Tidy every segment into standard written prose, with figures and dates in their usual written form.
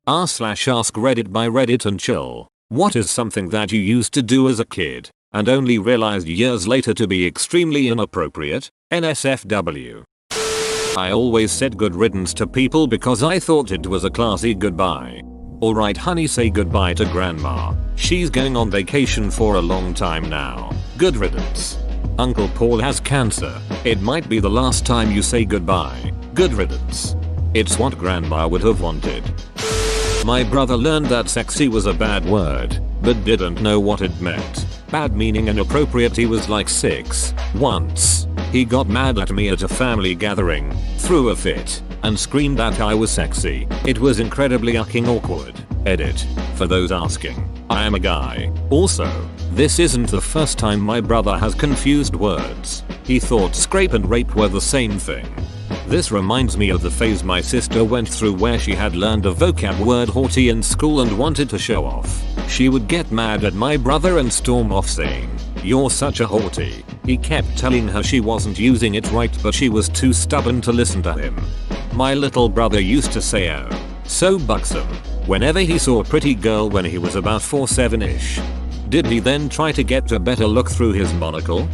r/AskReddit by Reddit and chill. What is something that you used to do as a kid and only realized years later to be extremely inappropriate? NSFW. I always said good riddance to people because I thought it was a classy goodbye. Alright honey, say goodbye to grandma. She's going on vacation for a long time now. Good riddance. Uncle Paul has cancer. It might be the last time you say goodbye. Good riddance. It's what grandma would have wanted. My brother learned that sexy was a bad word, but didn't know what it meant. Bad meaning inappropriate. He was like 6 once. He got mad at me at a family gathering, threw a fit, and screamed that I was sexy. It was incredibly fucking awkward. Edit. For those asking, I am a guy. Also, this isn't the first time my brother has confused words. He thought scrape and rape were the same thing. This reminds me of the phase my sister went through where she had learned a vocab word haughty in school and wanted to show off. She would get mad at my brother and storm off saying, "You're such a haughty." He kept telling her she wasn't using it right, but she was too stubborn to listen to him. My little brother used to say, "Oh, so buxom," whenever he saw a pretty girl when he was about 4-7ish. Did he then try to get a better look through his monocle?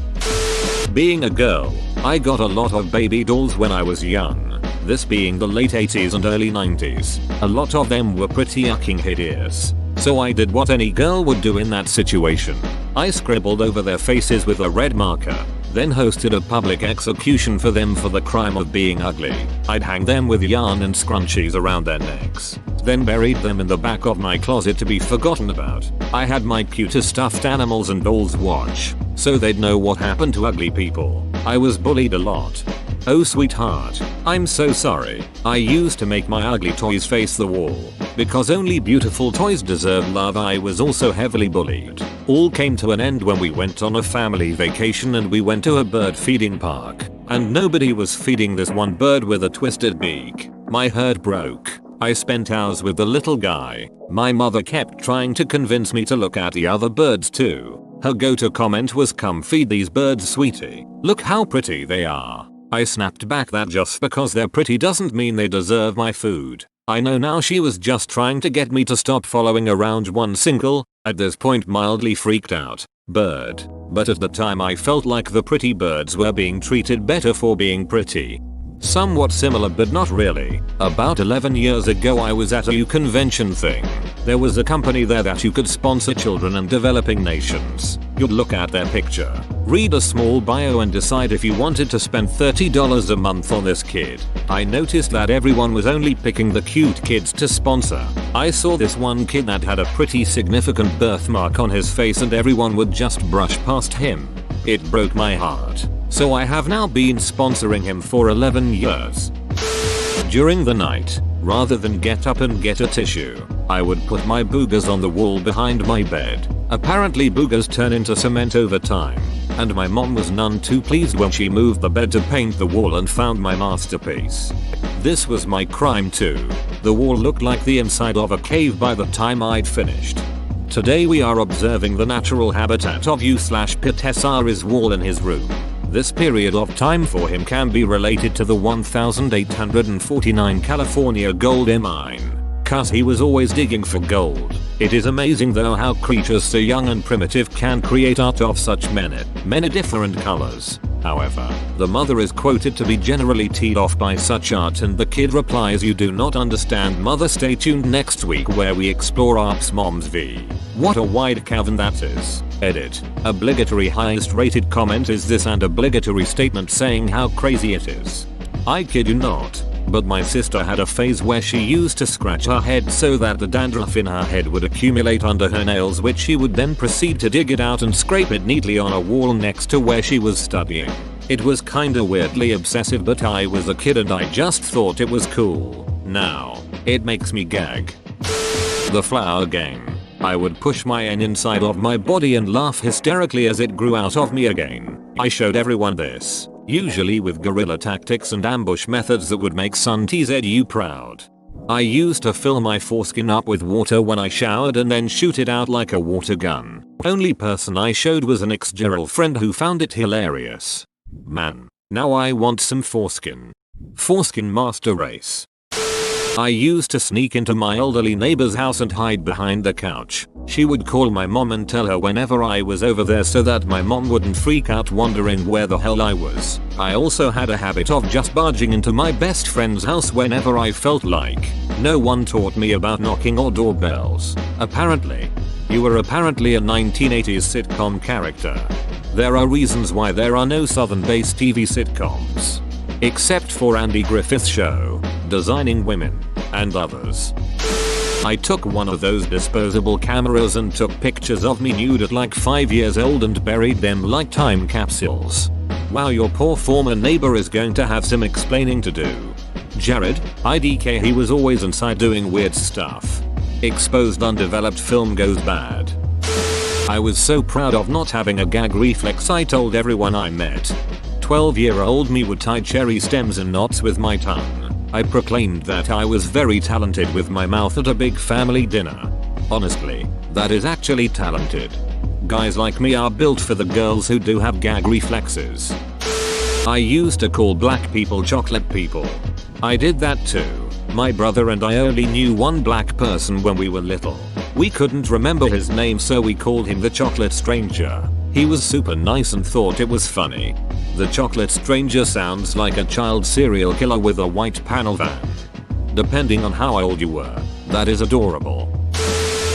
Being a girl, I got a lot of baby dolls when I was young. This being the late 80s and early 90s. A lot of them were pretty fucking hideous. So I did what any girl would do in that situation. I scribbled over their faces with a red marker, then hosted a public execution for them for the crime of being ugly. I'd hang them with yarn and scrunchies around their necks, then buried them in the back of my closet to be forgotten about. I had my cutest stuffed animals and dolls watch, so they'd know what happened to ugly people. I was bullied a lot. Oh sweetheart, I'm so sorry. I used to make my ugly toys face the wall. Because only beautiful toys deserve love, I was also heavily bullied. All came to an end when we went on a family vacation and we went to a bird feeding park. And nobody was feeding this one bird with a twisted beak. My herd broke. I spent hours with the little guy. My mother kept trying to convince me to look at the other birds too. Her go-to comment was, "Come feed these birds, sweetie. Look how pretty they are." I snapped back that just because they're pretty doesn't mean they deserve my food. I know now she was just trying to get me to stop following around one single, at this point mildly freaked out, bird. But at the time I felt like the pretty birds were being treated better for being pretty. Somewhat similar but not really. About 11 years ago I was at a U convention thing. There was a company there that you could sponsor children in developing nations. You'd look at their picture, read a small bio and decide if you wanted to spend $30 a month on this kid. I noticed that everyone was only picking the cute kids to sponsor. I saw this one kid that had a pretty significant birthmark on his face and everyone would just brush past him. It broke my heart. So I have now been sponsoring him for 11 years. During the night, rather than get up and get a tissue, I would put my boogers on the wall behind my bed. Apparently boogers turn into cement over time, and my mom was none too pleased when she moved the bed to paint the wall and found my masterpiece. This was my crime too. The wall looked like the inside of a cave by the time I'd finished. Today we are observing the natural habitat of U/Pitesari's wall in his room. This period of time for him can be related to the 1849 California gold mine, cause he was always digging for gold. It is amazing though how creatures so young and primitive can create art of such many different colors. However, the mother is quoted to be generally teed off by such art and the kid replies, "You do not understand mother, stay tuned next week where we explore Arp's mom's V." What a wide cavern that is. Edit. Obligatory highest rated comment is this and obligatory statement saying how crazy it is. I kid you not, but my sister had a phase where she used to scratch her head so that the dandruff in her head would accumulate under her nails, which she would then proceed to dig it out and scrape it neatly on a wall next to where she was studying. It was kinda weirdly obsessive, but I was a kid and I just thought it was cool. Now, it makes me gag. The flower gang. I would push my N inside of my body and laugh hysterically as it grew out of me again. I showed everyone this, usually with guerrilla tactics and ambush methods that would make Sun TZU proud. I used to fill my foreskin up with water when I showered and then shoot it out like a water gun. Only person I showed was an ex-girlfriend who found it hilarious. Man, now I want some foreskin. Foreskin master race. I used to sneak into my elderly neighbor's house and hide behind the couch. She would call my mom and tell her whenever I was over there so that my mom wouldn't freak out wondering where the hell I was. I also had a habit of just barging into my best friend's house whenever I felt like. No one taught me about knocking or doorbells. Apparently. You were apparently a 1980s sitcom character. There are reasons why there are no southern-based TV sitcoms. Except for Andy Griffith's show, Designing Women, and others. I took one of those disposable cameras and took pictures of me nude at like 5 years old and buried them like time capsules. Wow, your poor former neighbor is going to have some explaining to do. Jared, IDK, he was always inside doing weird stuff. Exposed undeveloped film goes bad. I was so proud of not having a gag reflex I told everyone I met. 12-year-old me would tie cherry stems in knots with my tongue. I proclaimed that I was very talented with my mouth at a big family dinner. Honestly, that is actually talented. Guys like me are built for the girls who do have gag reflexes. I used to call black people chocolate people. I did that too. My brother and I only knew one black person when we were little. We couldn't remember his name, so we called him the Chocolate Stranger. He was super nice and thought it was funny. The Chocolate Stranger sounds like a child serial killer with a white panel van. Depending on how old you were, that is adorable.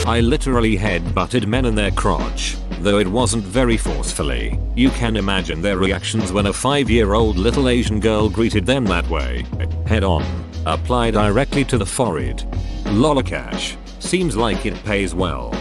I literally head-butted men in their crotch, though it wasn't very forcefully. You can imagine their reactions when a 5-year-old little Asian girl greeted them that way. Head on. Apply directly to the forehead. Lolacash. Seems like it pays well.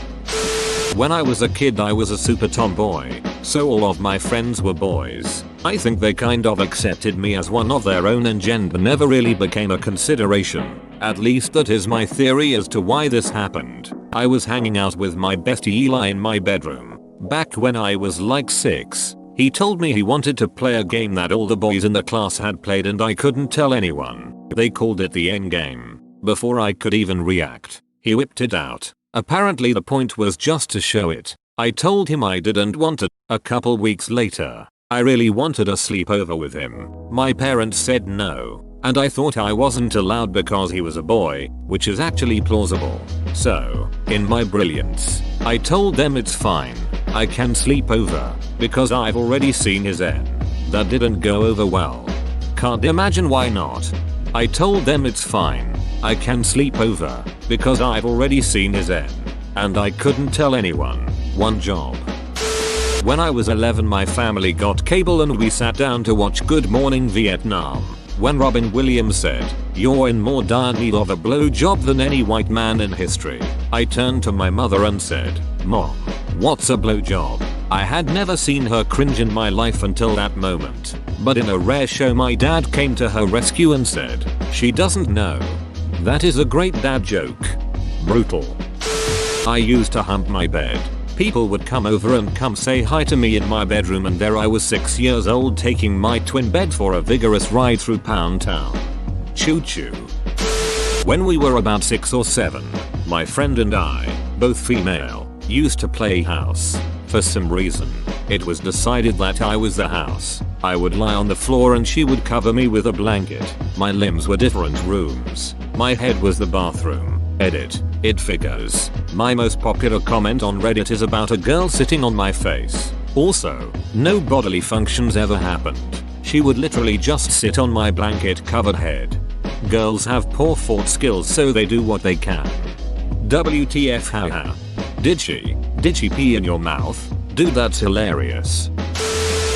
When I was a kid I was a super tomboy, so all of my friends were boys. I think they kind of accepted me as one of their own and gender never really became a consideration. At least that is my theory as to why this happened. I was hanging out with my bestie Eli in my bedroom. Back when I was like 6. He told me he wanted to play a game that all the boys in the class had played and I couldn't tell anyone. They called it the end game. Before I could even react, he whipped it out. Apparently the point was just to show it. I told him I didn't want it. A couple weeks later, I really wanted a sleepover with him. My parents said no, and I thought I wasn't allowed because he was a boy, which is actually plausible. So, in my brilliance, I told them it's fine. I can sleep over, because I've already seen his end. That didn't go over well. Can't imagine why not. I told them it's fine. I can sleep over, because I've already seen his end. And I couldn't tell anyone. One job. When I was 11 my family got cable and we sat down to watch Good Morning Vietnam. When Robin Williams said, "You're in more dire need of a blowjob than any white man in history," I turned to my mother and said, "Mom, what's a blowjob?" I had never seen her cringe in my life until that moment. But in a rare show my dad came to her rescue and said, "She doesn't know." That is a great dad joke. Brutal. I used to hump my bed. People would come over and come say hi to me in my bedroom and there I was 6 years old taking my twin bed for a vigorous ride through Pound Town. Choo choo. When we were about 6 or 7, my friend and I, both female, used to play house. For some reason, it was decided that I was the house. I would lie on the floor and she would cover me with a blanket. My limbs were different rooms. My head was the bathroom. Edit. It figures. My most popular comment on Reddit is about a girl sitting on my face. Also, no bodily functions ever happened. She would literally just sit on my blanket covered head. Girls have poor fort skills so they do what they can. WTF haha. Did she pee in your mouth? Dude, that's hilarious.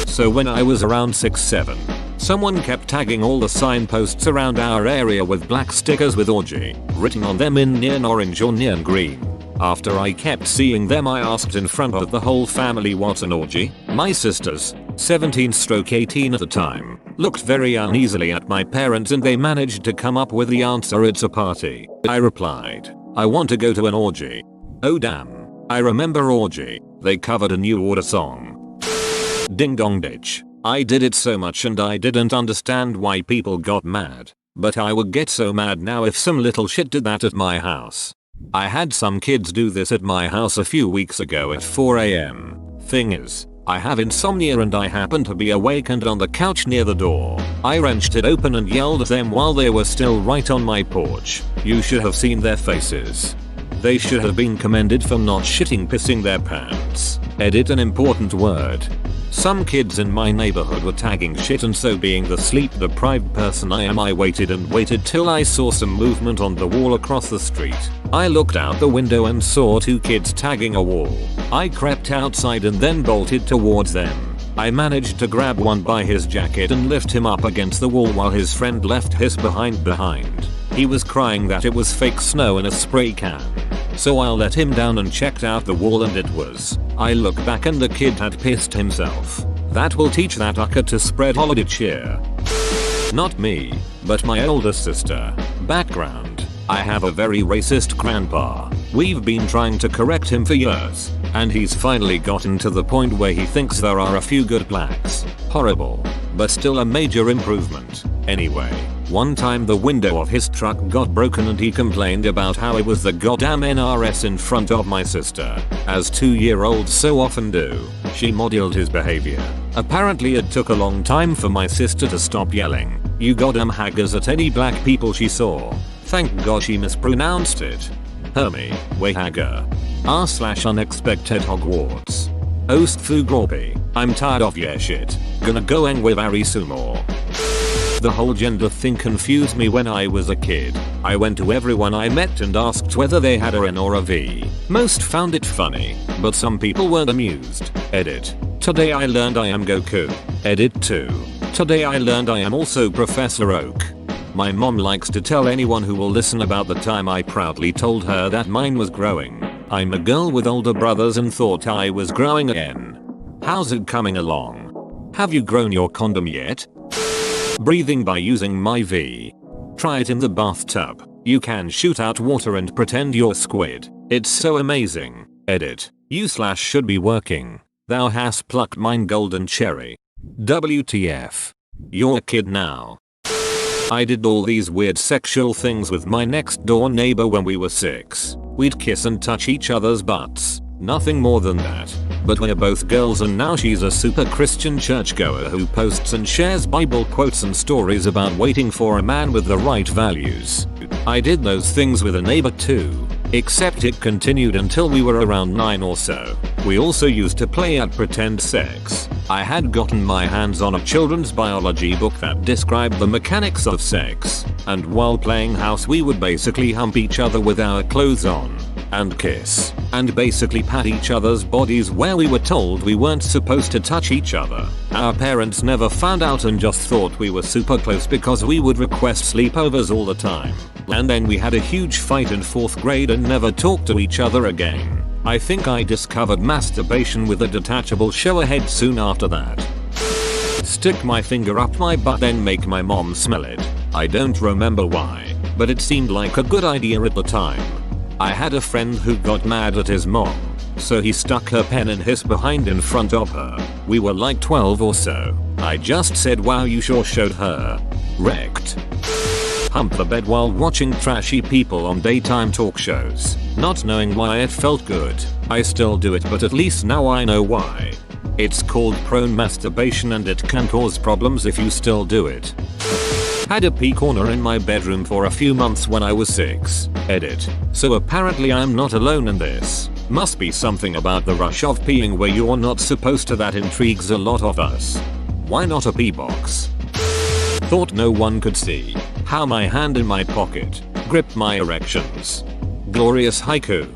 So when I was around 6-7, someone kept tagging all the signposts around our area with black stickers with orgy written on them in neon orange or neon green. After I kept seeing them I asked in front of the whole family what's an orgy. My sisters, 17/18 at the time, looked very uneasily at my parents and they managed to come up with the answer, "It's a party." I replied, "I want to go to an orgy." Oh damn. I remember orgy. They covered a New Order song. Ding dong ditch. I did it so much and I didn't understand why people got mad. But I would get so mad now if some little shit did that at my house. I had some kids do this at my house a few weeks ago at 4 AM. Thing is, I have insomnia and I happened to be awakened on the couch near the door. I wrenched it open and yelled at them while they were still right on my porch. You should have seen their faces. They should have been commended for not pissing their pants. Edit an important word. Some kids in my neighborhood were tagging shit, and so being the sleep deprived person I am, I waited and waited till I saw some movement on the wall across the street. I looked out the window and saw 2 kids tagging a wall. I crept outside and then bolted towards them. I managed to grab one by his jacket and lift him up against the wall while his friend left his behind. He was crying that it was fake snow in a spray can. So I let him down and checked out the wall, and it was. I looked back and the kid had pissed himself. That will teach that ucker to spread holiday cheer. Not me, but my older sister. Background. I have a very racist grandpa. We've been trying to correct him for years, and he's finally gotten to the point where he thinks there are a few good blacks. Horrible, but still a major improvement. Anyway, one time the window of his truck got broken and he complained about how it was the goddamn NRS in front of my sister. As 2-year-olds so often do, she modeled his behavior. Apparently it took a long time for my sister to stop yelling, "You goddamn haggers," at any black people she saw. Thank God she mispronounced it. Hermie, way hagger. r/unexpected Hogwarts. Ostfu Gropi. I'm tired of your shit. Gonna go ang with Ari Sumo. The whole gender thing confused me when I was a kid. I went to everyone I met and asked whether they had a N or a V. Most found it funny, but some people weren't amused. Edit. Today I learned I am Goku. Edit 2. Today I learned I am also Professor Oak. My mom likes to tell anyone who will listen about the time I proudly told her that mine was growing. I'm a girl with older brothers and thought I was growing again. How's it coming along? Have you grown your condom yet? Breathing by using my V. Try it in the bathtub. You can shoot out water and pretend you're squid. It's so amazing. Edit. You/should be working. Thou hast plucked mine golden cherry. WTF. You're a kid now. I did all these weird sexual things with my next door neighbor when we were 6. We'd kiss and touch each other's butts. Nothing more than that. But we're both girls, and now she's a super Christian churchgoer who posts and shares Bible quotes and stories about waiting for a man with the right values. I did those things with a neighbor too. Except it continued until we were around 9 or so. We also used to play at pretend sex. I had gotten my hands on a children's biology book that described the mechanics of sex, and while playing house we would basically hump each other with our clothes on, and kiss, and basically pat each other's bodies where we were told we weren't supposed to touch each other. Our parents never found out and just thought we were super close because we would request sleepovers all the time. And then we had a huge fight in 4th grade and never talked to each other again. I think I discovered masturbation with a detachable shower head soon after that. Stick my finger up my butt then make my mom smell it. I don't remember why, but it seemed like a good idea at the time. I had a friend who got mad at his mom, so he stuck her pen in his behind in front of her. We were like 12 or so. I just said, "Wow, you sure showed her." Wrecked. Hump the bed while watching trashy people on daytime talk shows. Not knowing why it felt good. I still do it, but at least now I know why. It's called prone masturbation and it can cause problems if you still do it. Had a pee corner in my bedroom for a few months when I was 6. Edit. So apparently I'm not alone in this. Must be something about the rush of peeing where you're not supposed to that intrigues a lot of us. Why not a pee box? Thought no one could see how my hand in my pocket gripped my erections. Glorious haiku.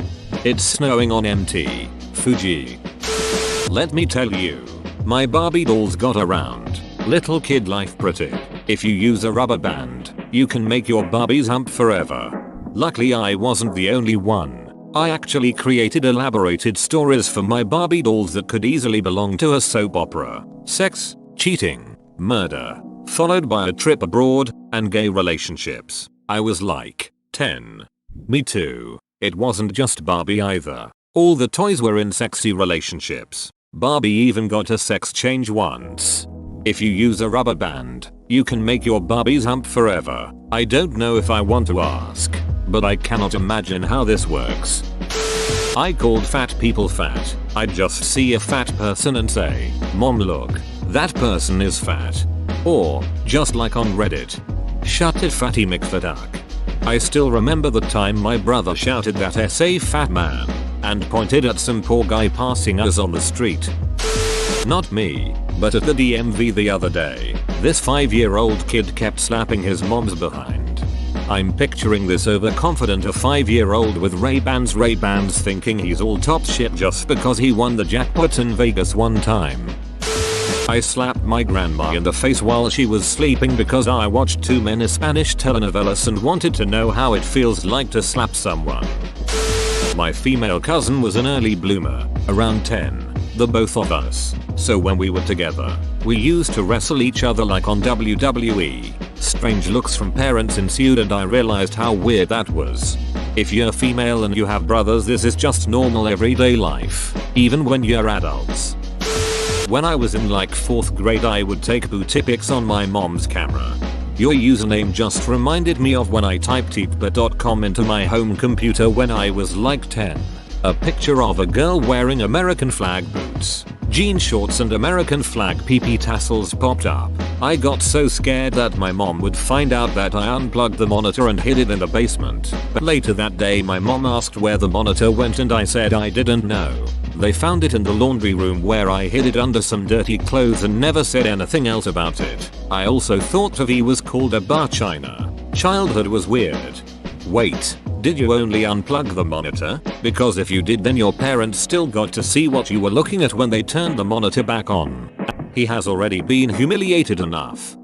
It's snowing on MT. Fuji. Let me tell you, my Barbie dolls got around. Little kid life pretty. If you use a rubber band, you can make your Barbies hump forever. Luckily I wasn't the only one. I actually created elaborated stories for my Barbie dolls that could easily belong to a soap opera. Sex, cheating, murder, followed by a trip abroad, and gay relationships. I was like 10. Me too. It wasn't just Barbie either. All the toys were in sexy relationships. Barbie even got a sex change once. If you use a rubber band, you can make your Barbies hump forever. I don't know if I want to ask, but I cannot imagine how this works. I called fat people fat. I'd just see a fat person and say, "Mom, look, that person is fat." Or, just like on Reddit, "Shut it, fatty McFaduck." I still remember the time my brother shouted that "SA fat man" and pointed at some poor guy passing us on the street. Not me, but at the DMV the other day, this 5-year-old kid kept slapping his mom's behind. I'm picturing this overconfident 5-year-old with Ray-Bans thinking he's all top shit just because he won the jackpot in Vegas one time. I slapped my grandma in the face while she was sleeping because I watched too many Spanish telenovelas and wanted to know how it feels like to slap someone. My female cousin was an early bloomer, around 10, the both of us, so when we were together, we used to wrestle each other like on WWE. Strange looks from parents ensued and I realized how weird that was. If you're female and you have brothers, this is just normal everyday life, even when you're adults. When I was in like 4th grade I would take booty pics on my mom's camera. Your username just reminded me of when I typed teepba.com into my home computer when I was like 10. A picture of a girl wearing American flag boots, jean shorts and American flag PP tassels popped up. I got so scared that my mom would find out that I unplugged the monitor and hid it in the basement. But later that day my mom asked where the monitor went and I said I didn't know. They found it in the laundry room where I hid it under some dirty clothes and never said anything else about it. I also thought TV was called a bar china. Childhood was weird. Wait, did you only unplug the monitor? Because if you did then your parents still got to see what you were looking at when they turned the monitor back on. He has already been humiliated enough.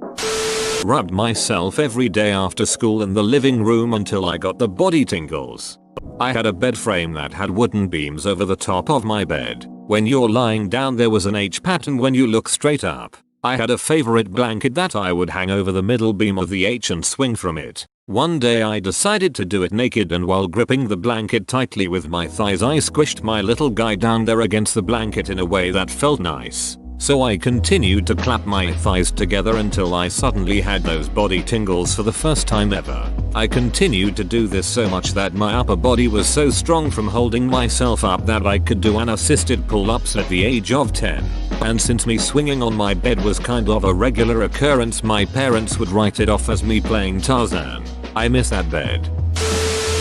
Rubbed myself every day after school in the living room until I got the body tingles. I had a bed frame that had wooden beams over the top of my bed. When you're lying down there was an H pattern when you look straight up. I had a favorite blanket that I would hang over the middle beam of the H and swing from it. One day I decided to do it naked and while gripping the blanket tightly with my thighs I squished my little guy down there against the blanket in a way that felt nice. So I continued to clap my thighs together until I suddenly had those body tingles for the first time ever. I continued to do this so much that my upper body was so strong from holding myself up that I could do unassisted pull-ups at the age of 10. And since me swinging on my bed was kind of a regular occurrence, my parents would write it off as me playing Tarzan. I miss that bed.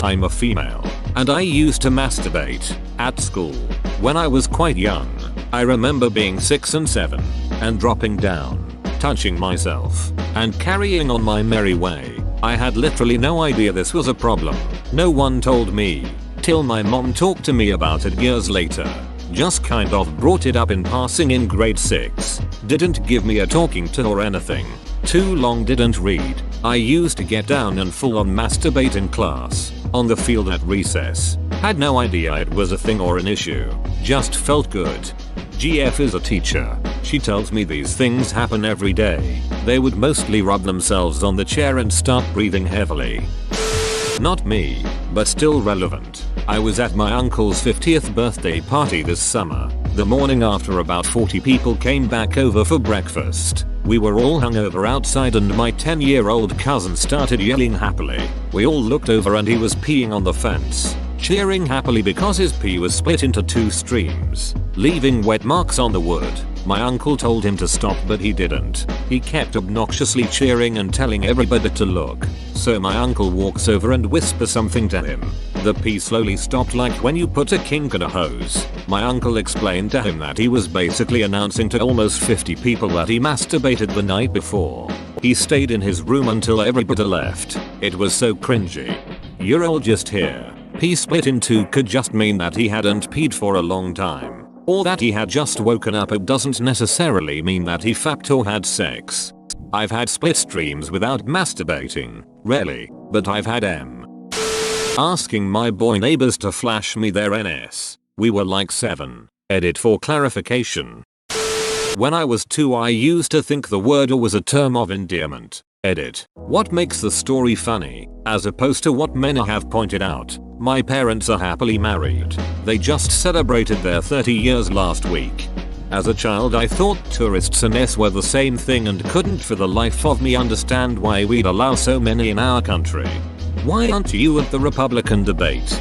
I'm a female, and I used to masturbate at school when I was quite young. I remember being 6 and 7 and dropping down, touching myself, and carrying on my merry way. I had literally no idea this was a problem. No one told me, till my mom talked to me about it years later. Just kind of brought it up in passing in grade 6. Didn't give me a talking to or anything. Too long didn't read. I used to get down and full on masturbate in class, on the field at recess. Had no idea it was a thing or an issue. Just felt good. GF is a teacher. She tells me these things happen every day. They would mostly rub themselves on the chair and start breathing heavily. Not me, but still relevant. I was at my uncle's 50th birthday party this summer. The morning after about 40 people came back over for breakfast. We were all hungover outside and my 10-year-old cousin started yelling happily. We all looked over and he was peeing on the fence, cheering happily because his pee was split into 2 streams, leaving wet marks on the wood. My uncle told him to stop but he didn't. He kept obnoxiously cheering and telling everybody to look. So my uncle walks over and whispers something to him. The pee slowly stopped like when you put a kink in a hose. My uncle explained to him that he was basically announcing to almost 50 people that he masturbated the night before. He stayed in his room until everybody left. It was so cringy. You're all just here. Pee split in 2 could just mean that he hadn't peed for a long time. Or that he had just woken up. It doesn't necessarily mean that he fucked or had sex. I've had split streams without masturbating, rarely, but I've had asking my boy neighbors to flash me their NS. We were like 7. Edit for clarification. When I was 2 I used to think the word was a term of endearment. Edit. What makes the story funny, as opposed to what many have pointed out, my parents are happily married. They just celebrated their 30 years last week. As a child I thought tourists and S were the same thing and couldn't for the life of me understand why we'd allow so many in our country. Why aren't you at the Republican debate?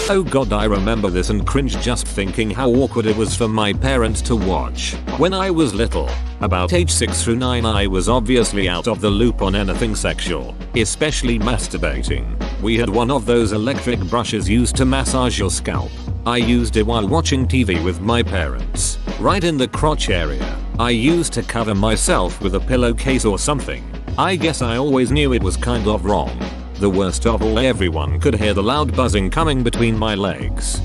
Oh god, I remember this and cringe just thinking how awkward it was for my parents to watch. When I was little, about age 6 through 9, I was obviously out of the loop on anything sexual, especially masturbating. We had one of those electric brushes used to massage your scalp. I used it while watching TV with my parents. Right in the crotch area. I used to cover myself with a pillowcase or something. I guess I always knew it was kind of wrong. The worst of all, everyone could hear the loud buzzing coming between my legs.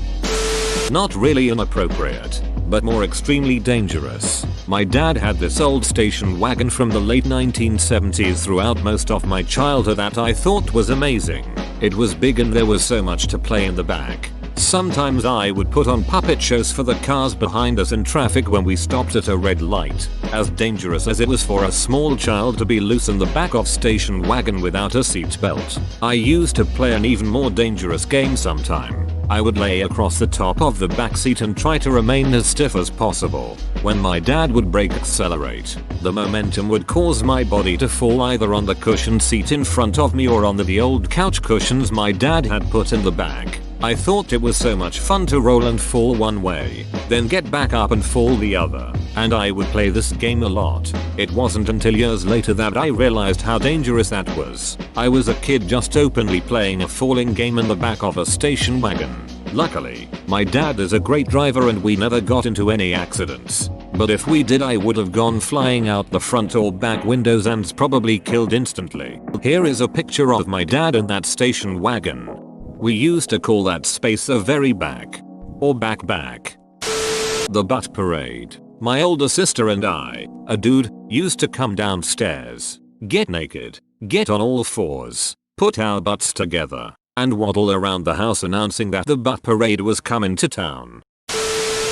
Not really inappropriate, but more extremely dangerous. My dad had this old station wagon from the late 1970s throughout most of my childhood that I thought was amazing. It was big and there was so much to play in the back. Sometimes I would put on puppet shows for the cars behind us in traffic when we stopped at a red light. As dangerous as it was for a small child to be loose in the back of station wagon without a seatbelt, I used to play an even more dangerous game sometime. I would lay across the top of the back seat and try to remain as stiff as possible. When my dad would brake accelerate, the momentum would cause my body to fall either on the cushioned seat in front of me or on the old couch cushions my dad had put in the back. I thought it was so much fun to roll and fall one way, then get back up and fall the other, and I would play this game a lot. It wasn't until years later that I realized how dangerous that was. I was a kid just openly playing a falling game in the back of a station wagon. Luckily, my dad is a great driver and we never got into any accidents. But if we did, I would have gone flying out the front or back windows and probably killed instantly. Here is a picture of my dad in that station wagon. We used to call that space the very back. Or back. The butt parade. My older sister and I, a dude, used to come downstairs, get naked, get on all fours, put our butts together, and waddle around the house announcing that the butt parade was coming to town.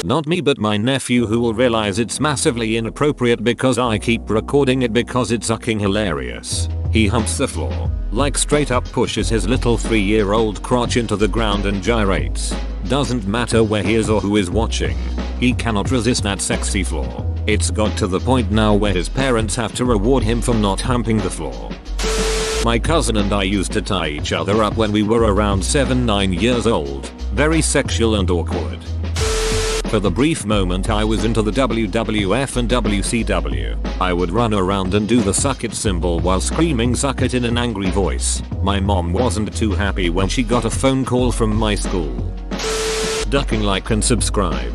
Not me, but my nephew, who will realize it's massively inappropriate because I keep recording it because it's fucking hilarious. He humps the floor, like straight up pushes his little 3-year-old crotch into the ground and gyrates. Doesn't matter where he is or who is watching. He cannot resist that sexy floor. It's got to the point now where his parents have to reward him for not humping the floor. My cousin and I used to tie each other up when we were around 7-9 years old. Very sexual and awkward. For the brief moment I was into the WWF and WCW, I would run around and do the suck it symbol while screaming suck it in an angry voice. My mom wasn't too happy when she got a phone call from my school. Ducking, like and subscribe.